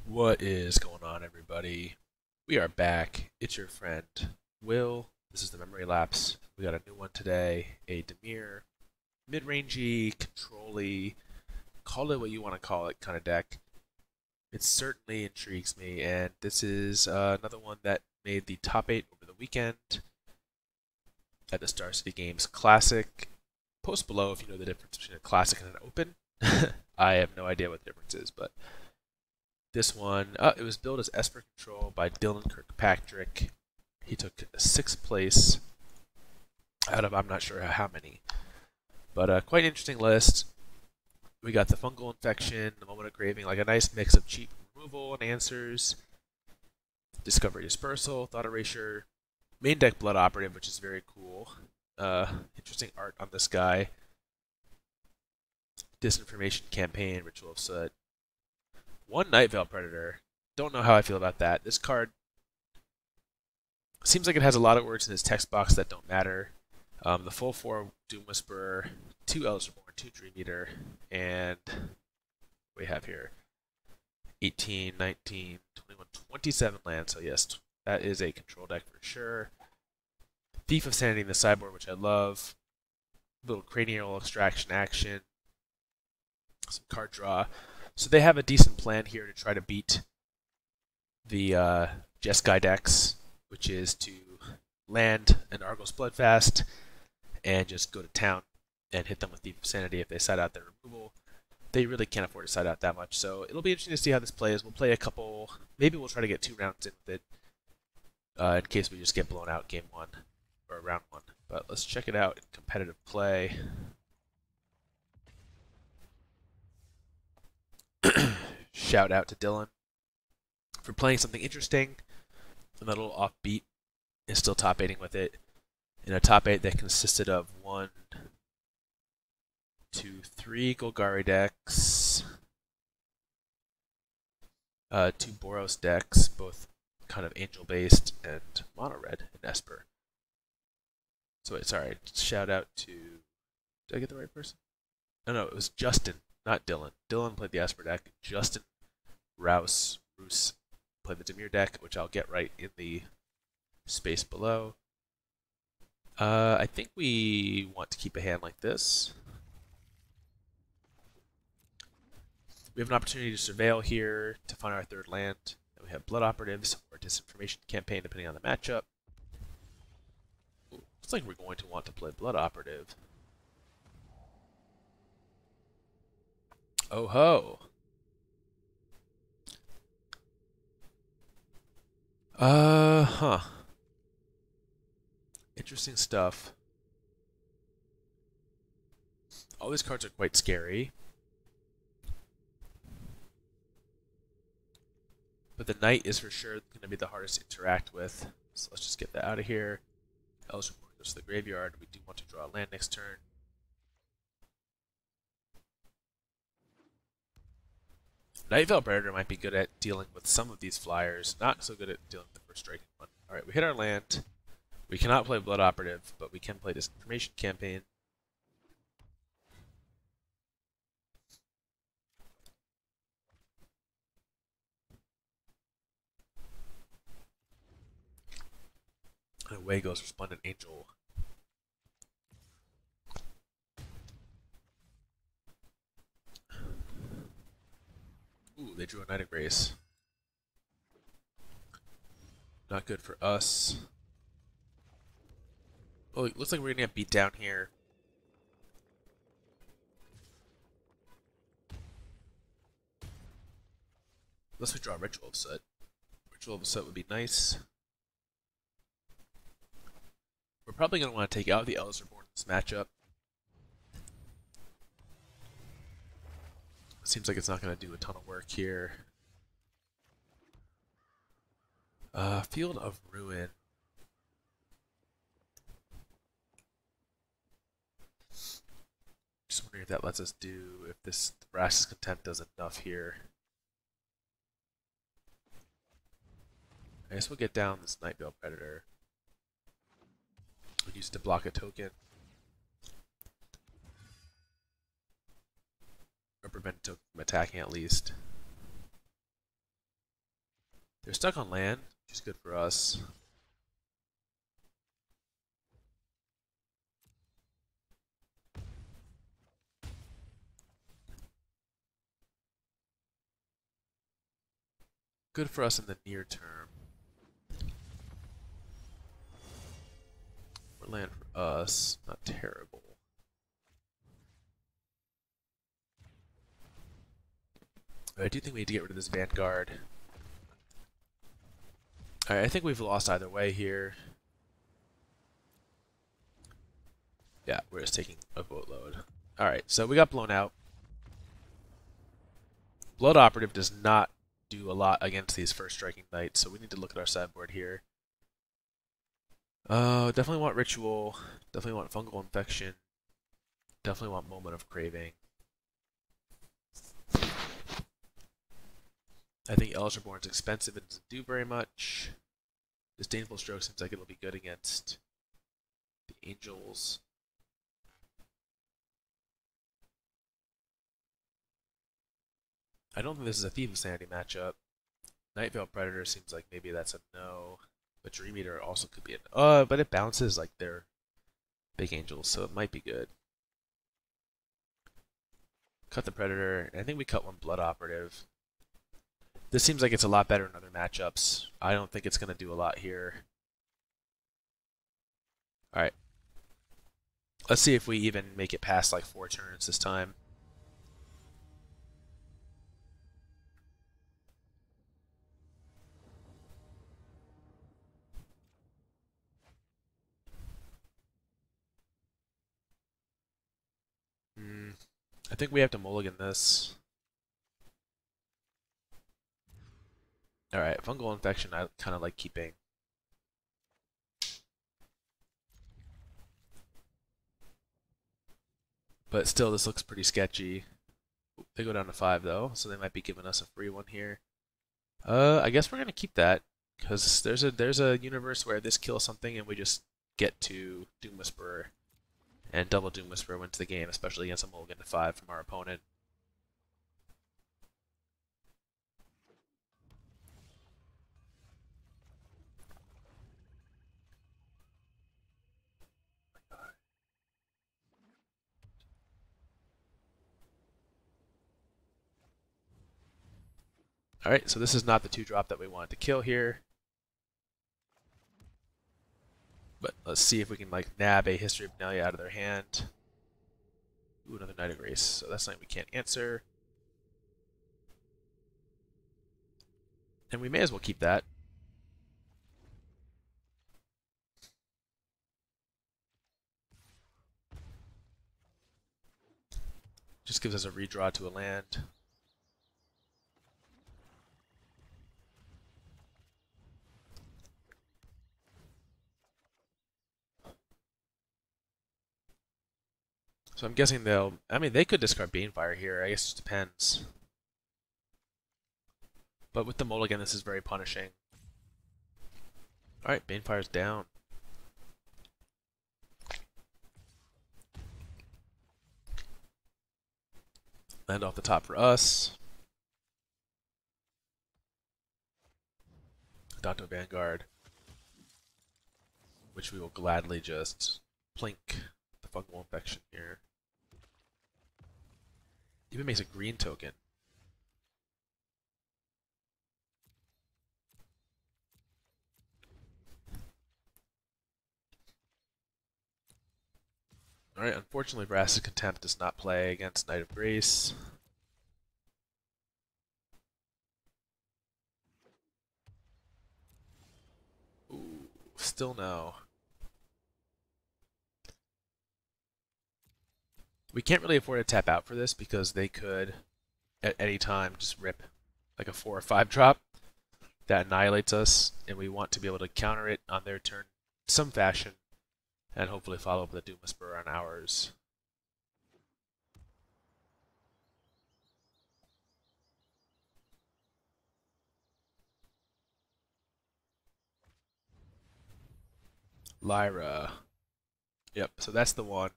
What is going on, everybody? We are back. It's your friend, Will. This is the Memory Lapse. We got a new one today, a Dimir, mid-rangey, control-y, call it what you want to call it kind of deck. It certainly intrigues me, and this is another one that made the top 8 over the weekend at the Star City Games Classic. Post below if you know the difference between a Classic and an Open. I have no idea what the difference is, but this one, it was billed as Esper Control by Dylan Kirkpatrick. He took 6th place out of I'm not sure how many. But quite an interesting list. We got the Fungal Infection, the Moment of Craving, like a nice mix of cheap removal and answers. Discovery Dispersal, Thought Erasure, main deck Blood Operative, which is very cool. Interesting art on this guy. Disinformation Campaign, Ritual of Soot. One Nightveil Predator. Don't know how I feel about that. This card seems like it has a lot of words in its text box that don't matter. The full 4 Doom Whisperer, 2 Eldest Reborn, 2 Dream Eater, and we have here 18, 19, 21, 27 lands. So yes, that is a control deck for sure. Thief of Sanity in the sideboard, which I love. Little cranial extraction action. Some card draw. So they have a decent plan here to try to beat the Jeskai decks, which is to land an Arguel's Bloodfast and just go to town and hit them with Thief of Sanity if they side out their removal. They really can't afford to side out that much, so it'll be interesting to see how this plays. We'll play a couple, maybe we'll try to get 2 rounds in with it in case we just get blown out game 1 or round 1. But let's check it out in competitive play. Shout out to Dylan for playing something interesting and a little offbeat and still top 8ing with it in a top 8 that consisted of 1, 2, 3 Golgari decks, 2 Boros decks, both kind of angel based, and mono red and Esper. So wait, sorry, shout out to, did I get the right person? No, it was Justin, not Dylan. Dylan played the Esper deck. Justin Rouse played the Dimir deck, which I'll get right in the space below. I think we want to keep a hand like this. We have an opportunity to Surveil here to find our 3rd land. Then we have Blood Operatives or Disinformation Campaign, depending on the matchup. Ooh, looks like we're going to want to play Blood Operative. Oh ho! Huh. Interesting stuff. All these cards are quite scary. But the Knight is for sure going to be the hardest to interact with. So let's just get that out of here. Eldest Reborn goes to the graveyard. We do want to draw a land next turn. Nightveil Predator might be good at dealing with some of these flyers, not so good at dealing with the first striking one. Alright, we hit our land. We cannot play Blood Operative, but we can play Disinformation Campaign. And away goes Resplendent Angel. Ooh, they drew a Knight of Grace. Not good for us. Oh, it looks like we're going to get beat down here. Unless we draw Ritual of Soot. Ritual of Soot would be nice. We're probably going to want to take out the Eldest Reborn in this matchup. Seems like it's not going to do a ton of work here. Field of Ruin. Just wondering if that lets us do, if this Vraska's Contempt does enough here. I guess we'll get down this Nightveil Predator. We'll use it to block a token. Or prevent a token from attacking at least. They're stuck on land, which is good for us. Good for us in the near term. For land for us, not terrible. But I do think we need to get rid of this Vanguard. Alright, I think we've lost either way here. Yeah, we're just taking a boatload. Alright, so we got blown out. Blood Operative does not do a lot against these first striking knights, so we need to look at our sideboard here. Definitely want Ritual. Definitely want Fungal Infection. Definitely want Moment of Craving. I think Eldest Reborn is expensive and doesn't do very much. Disdainful Stroke seems like it'll be good against the Angels. I don't think this is a Thief of Sanity matchup. Nightveil Predator seems like maybe that's a no. But Dream Eater also could be a but it bounces like they're big angels, so it might be good. Cut the Predator. I think we cut one Blood Operative. This seems like it's a lot better in other matchups. I don't think it's going to do a lot here. Alright. Let's see if we even make it past like 4 turns this time. I think we have to mulligan this. Alright, Fungal Infection I kind of like keeping. But still, this looks pretty sketchy. They go down to 5 though, so they might be giving us a free one here. I guess we're gonna keep that because there's a universe where this kills something and we just get to Doom Whisperer, and double Doom Whisperer wins the game, especially against a mulligan to 5 from our opponent. Alright, so this is not the 2-drop that we wanted to kill here. But let's see if we can like nab a History of Benalia out of their hand. Ooh, another Knight of Grace. So that's something we can't answer. And we may as well keep that. Just gives us a redraw to a land. So I'm guessing they could discard Banefire here. I guess it just depends. But with the mulligan, this is very punishing. Alright, Banefire's down. Land off the top for us. Danto Vanguard. Which we will gladly just plink the Fungal Infection here. Even makes a green token. Alright, unfortunately Vraska Contempt does not play against Knight of Grace. Ooh, still no. We can't really afford to tap out for this because they could, at any time, just rip like a 4 or 5 drop that annihilates us, and we want to be able to counter it on their turn in some fashion, and hopefully follow up with a Doom Whisperer on ours. Lyra. Yep, so that's the one.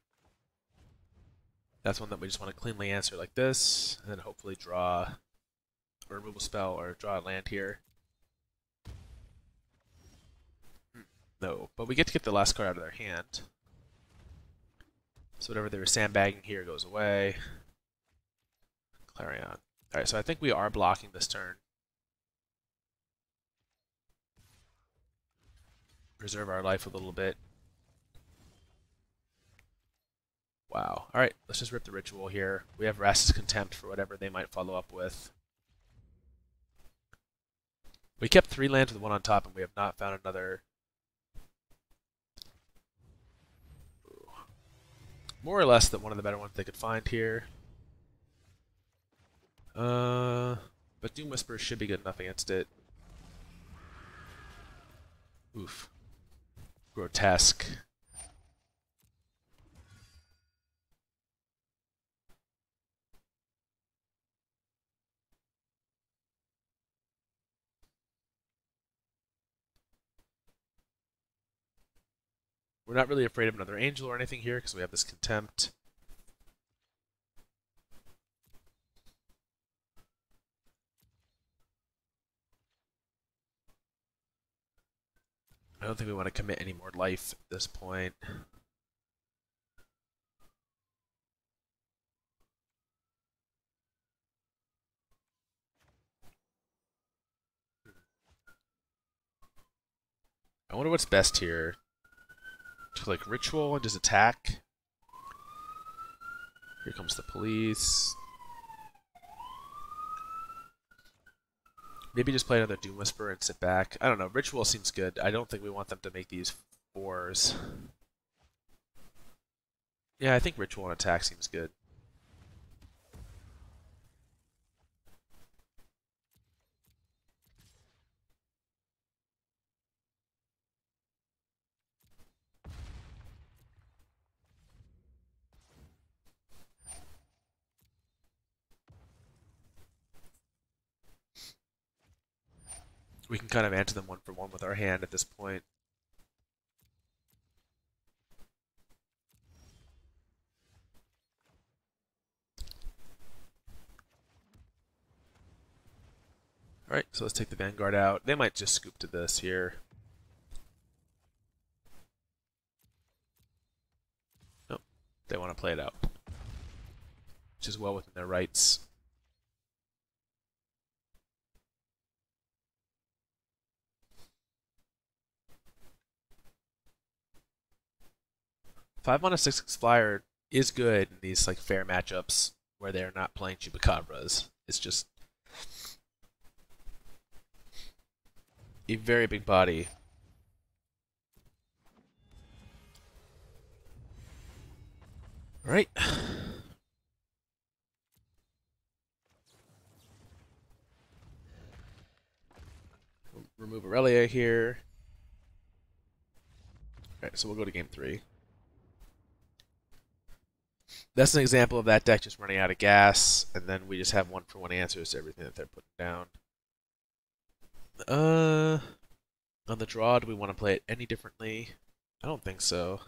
That's one that we just want to cleanly answer like this, and then hopefully draw a removal spell or draw a land here. No, but we get to get the last card out of their hand. So whatever they were sandbagging here goes away. Clarion. Alright, so I think we are blocking this turn. Preserve our life a little bit. Wow. Alright, let's just rip the ritual here. We have Vraska's Contempt for whatever they might follow up with. We kept 3 lands with 1 on top, and we have not found another. More or less one of the better ones they could find here. But Doom Whisper should be good enough against it. Oof. Grotesque. We're not really afraid of another angel or anything here because we have this Contempt. I don't think we want to commit any more life at this point. I wonder what's best here. To like Ritual and just attack. Here comes the police. Maybe just play another Doom Whisper and sit back. I don't know. Ritual seems good. I don't think we want them to make these 4s. Yeah, I think Ritual and attack seems good. We can kind of answer them 1 for 1 with our hand at this point. Alright, so let's take the Vanguard out. They might just scoop to this here. Nope, they want to play it out. Which is well within their rights. Five on a 6/6 flyer is good in these like fair matchups where they're not playing Chupacabras. It's just a very big body. All right. Remove Aurelia here. All right, so we'll go to game 3. That's an example of that deck just running out of gas, and then we just have 1 for 1 answers to everything that they're putting down. On the draw, do we want to play it any differently? I don't think so.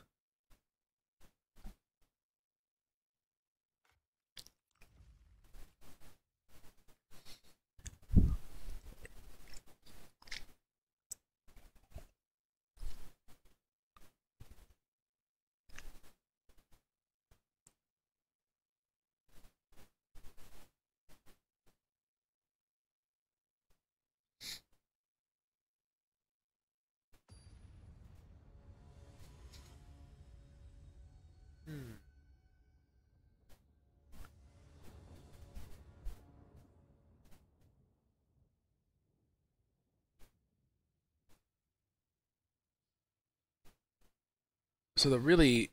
So the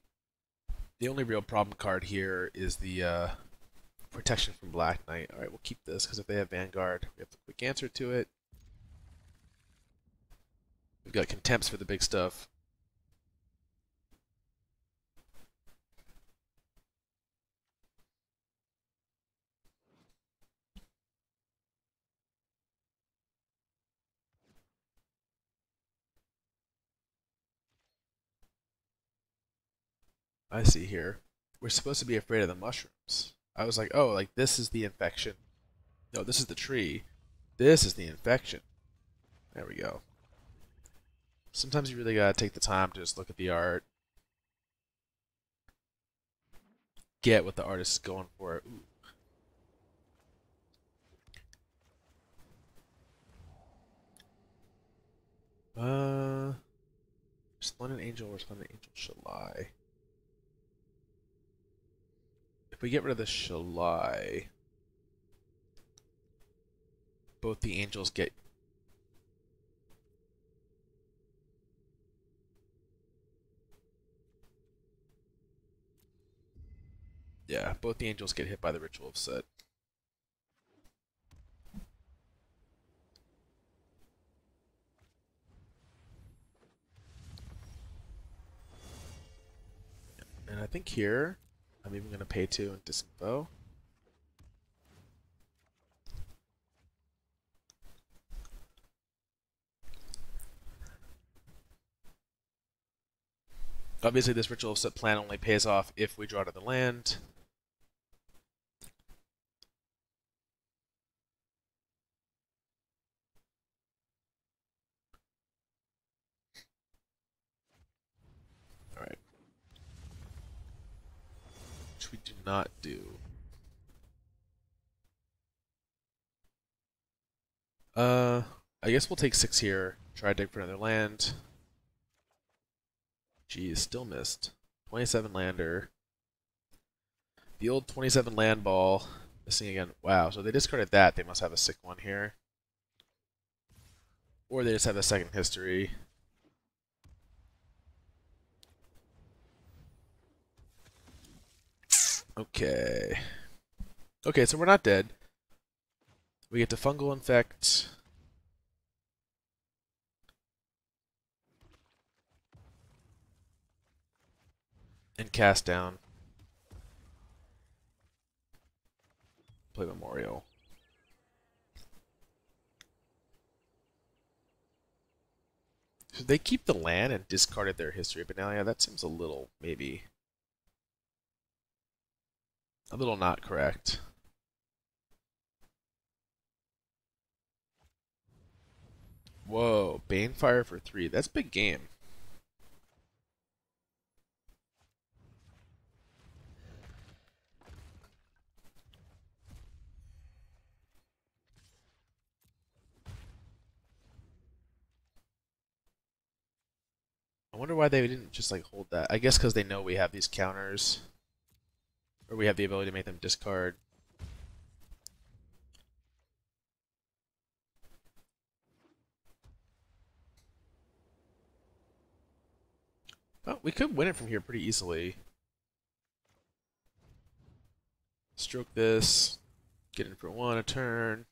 only real problem card here is the protection from Black Knight. All right, we'll keep this because if they have Vanguard, we have the quick answer to it. We've got Contempts for the big stuff. I see here. We're supposed to be afraid of the mushrooms. I was like, oh, like this is the infection. No, this is the tree. This is the infection. There we go. Sometimes you really gotta take the time to just look at the art, get what the artist is going for. Ooh. Splendid Angel or Splendid Angel Shalai. If we get rid of the Shalai, both the angels get. Yeah, both the angels get hit by the Ritual of Soot. And I think here, I'm even going to pay 2 and Disinfo. Obviously, this Ritual of Soot plan only pays off if we draw to the land. Alright. Which we do not do. I guess we'll take 6 here. Try to dig for another land. Geez, still missed. 27 lander. The old 27 land ball. Missing again. Wow, so they discarded that. They must have a sick one here. Or they just have a second history. Okay. Okay, so we're not dead. We get to Fungal Infect. And cast down. Play Memorial. So they keep the land and discarded their history, but now, yeah, that seems a little, maybe, a little not correct. Whoa, Banefire for 3. That's big game. I wonder why they didn't just like hold that. I guess because they know we have these counters. Or we have the ability to make them discard. Oh, we could win it from here pretty easily. Stroke this. Get in for 1 a turn.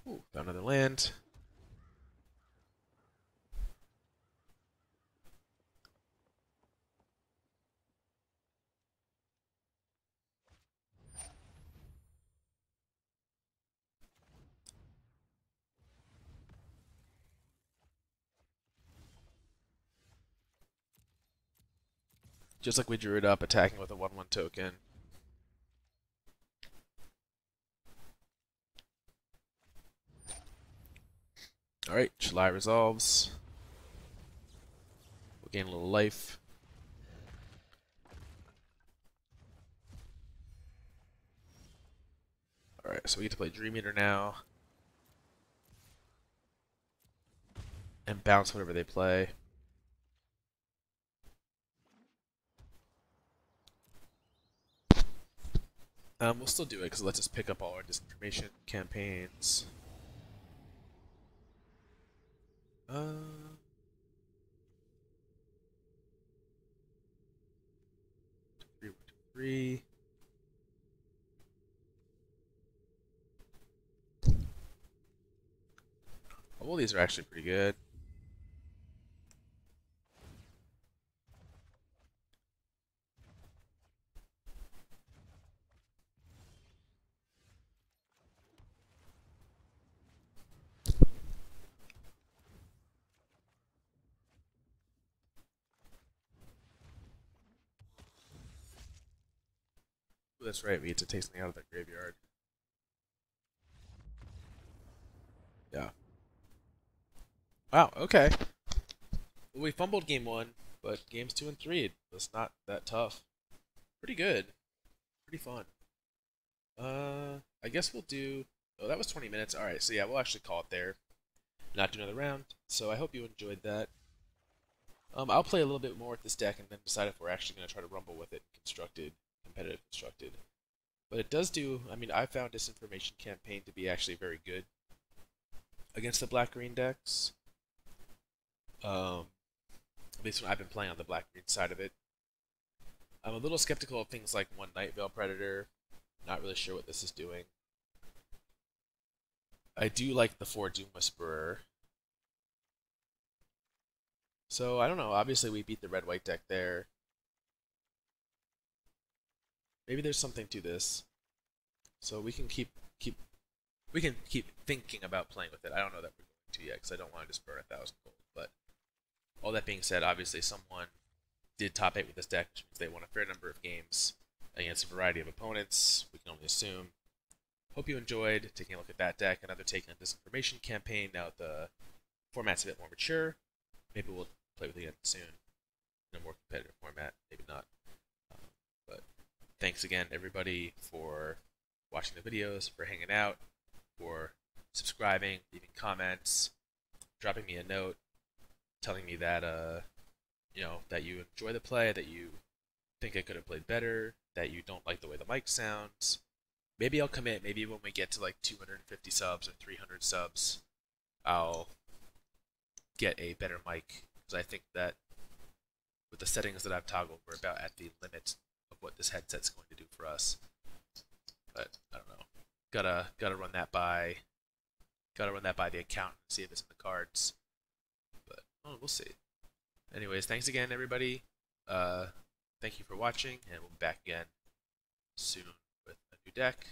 Ooh, found another land. Just like we drew it up, attacking with a 1/1 token. Alright, July resolves. We'll gain a little life. Alright, so we get to play Dream Eater now. And bounce whatever they play. We'll still do it because it lets us pick up all our disinformation campaigns. 3. All these are actually pretty good. that's right. We get to take something out of that graveyard. Yeah. Wow. Okay. Well, we fumbled game 1, but games 2 and 3 was not that tough. Pretty good. Pretty fun. I guess we'll do. Oh, that was 20 minutes. All right. So yeah, we'll actually call it there. Not do another round. So I hope you enjoyed that. I'll play a little bit more with this deck and then decide if we're actually going to try to rumble with it, competitive constructed. But it does do. I mean, I found Disinformation Campaign to be actually very good against the black-green decks. At least when I've been playing on the black-green side of it. I'm a little skeptical of things like one Nightveil Predator. Not really sure what this is doing. I do like the 4 Doom Whisperer. So, I don't know. Obviously, we beat the red-white deck there. Maybe there's something to this. So we can keep thinking about playing with it. I don't know that we're going to yet because I don't want to just burn 1,000 gold. But all that being said, obviously someone did top 8 with this deck, which means they won a fair number of games against a variety of opponents. We can only assume. Hope you enjoyed taking a look at that deck. Another take on Disinformation Campaign. Now the format's a bit more mature. Maybe we'll play with it again soon in a more competitive format. Maybe not. But thanks again, everybody, for watching the videos, for hanging out, for subscribing, leaving comments, dropping me a note, telling me that that you enjoy the play, that you think I could have played better, that you don't like the way the mic sounds. Maybe I'll commit. Maybe when we get to like 250 subs or 300 subs, I'll get a better mic, because I think that with the settings that I've toggled, we're about at the limit of what this headset's going to do for us. But I don't know. Gotta run that by the account and see if it's in the cards. But we'll see. Anyways, thanks again, everybody. Thank you for watching, and we'll be back again soon with a new deck.